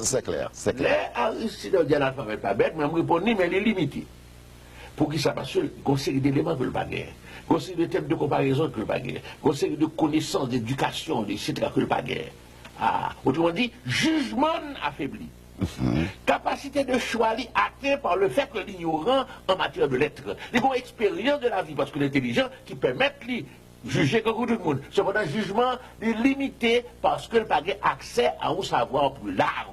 C'est clair, c'est Les clair. Aristide dit l'alphabet pas bête, mais je réponds mais il est limité. Pour qui ça passe, il y a une série d'éléments que le baguette, une série de thèmes de comparaison que le baguette, une série de connaissances, d'éducation, etc. que le baguette. Ah, autrement dit, jugement affaibli. Capacité de choix atteint par le fait que l'ignorant en matière de lettres. Il y a une expérience de la vie parce que l'intelligent qui permet de juger comme tout le monde. Cependant, le jugement est limité parce que le n'a pas accès à un savoir plus large.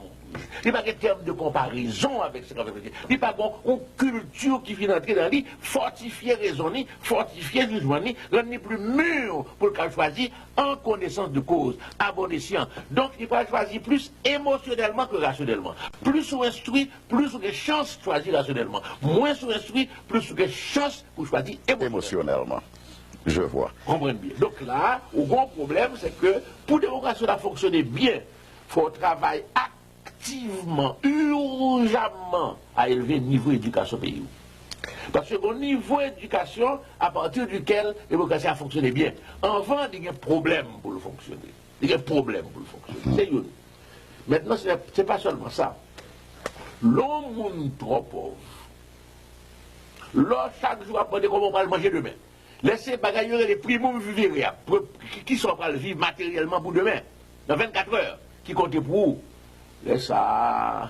Il n'y a pas de terme de comparaison avec ce qu'on veut dire. Il n'y a pas une culture qui vient entrer dans lui, fortifier raisonner, fortifier jugement, rendre plus mûr pour le choisir en connaissance de cause, à bon escient. Donc, il va choisir plus émotionnellement que rationnellement. Plus sous instruit, plus sous des chances de choisir rationnellement. Moins sous instruit, plus sous des chances pour choisir émotionnellement. Je vois. Comprenez bien. Donc là, le grand problème, c'est que pour la démocratie à fonctionner bien, il faut travailler activement, urgemment à élever le niveau d'éducation pays. Parce que au niveau d'éducation, à partir duquel la démocratie a fonctionné bien, avant, il y a un problème pour le fonctionner. Il y a un problème pour le fonctionner. C'est une. Maintenant, ce n'est pas seulement ça. L'homme trop pauvre. L'homme, chaque jour, apprendre comment on va le manger demain. Laissez bagailler les primos vivre qui sont prêts à vivre matériellement pour demain, dans 24 heures, qui comptent pour vous. Laissez ça,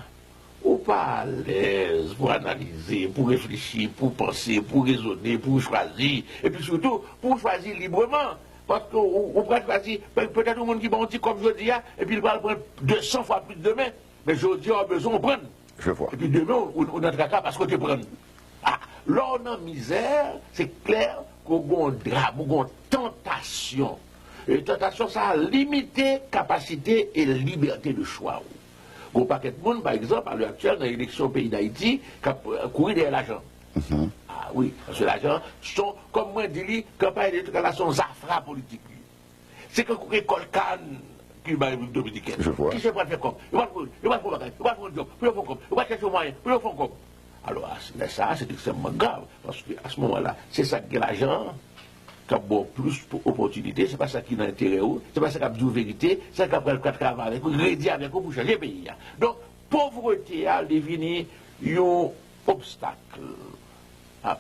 ou pas à l'aise pour analyser, pour réfléchir, pour penser, pour raisonner, pour choisir, et puis surtout pour choisir librement. Parce qu'on peut choisir, peut-être un monde qui va comme je dis, et puis il va prendre 200 fois plus demain, mais je dis, on a besoin de prendre. Je vois. Et puis demain, on a un caca parce qu'on te prend. Ah, là, on a misère, c'est clair qu'on a un drame, qu'on a une tentation. Et la tentation, ça a limité capacité et liberté de choix. Bon paquet de monde, par exemple, à l'heure actuelle, dans l'élection au pays d'Haïti, qui a couru derrière l'argent. Ah oui, parce que l'argent, sont, comme moi je dis, campagne d'éducation, sont zafra politique. C'est que l'école Cannes, qui va République dominicaine. Je vois. Qui se prend faire comme? Il va prendre un job, il va faire comme, il va chercher un moyen, il va faire comme. Alors, ça, c'est extrêmement grave, parce qu'à ce moment-là, c'est ça que l'argent, qui a bon plus d'opportunités, c'est pas ça qui est dans l'intérêt, c'est pas ça qui a de vérité, c'est ça qui a le travail avec vous, rédi avec vous pour changer le pays. Donc, pauvreté a devenu un obstacle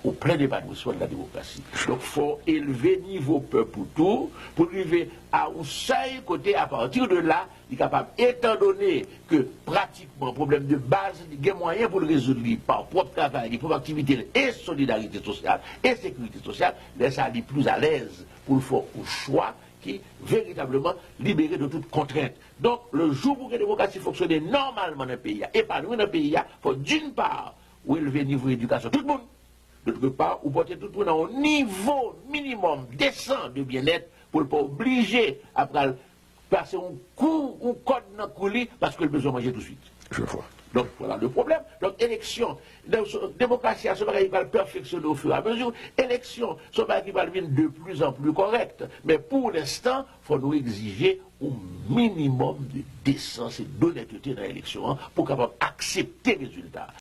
au plein épanouissement de la démocratie. Donc, il faut élever le niveau peuple pour tout, pour arriver à un seul côté, à partir de là, il est capable, étant donné que pratiquement, problème de base, il y a moyen pour le résoudre par propre travail, propre activité et solidarité sociale et sécurité sociale, laisse aller plus à l'aise pour le faire un choix qui véritablement libéré de toute contrainte. Donc, le jour où la démocratie fonctionne normalement dans un pays, épanoui dans un pays, il faut d'une part, élever le niveau d'éducation, tout le monde. D'autre part, ou porter tout le monde à un niveau minimum décent de bien-être pour ne pas obliger à passer un coup ou code dans le coulis parce que le besoin de manger tout de suite. Je vois. Donc voilà le problème. Donc élection, démocratie, ce qui va le perfectionner au fur et à mesure. Élection, ce qui va devenir de plus en plus correct. Mais pour l'instant, il faut nous exiger un minimum de décence et d'honnêteté dans l'élection pour capable accepter les résultats.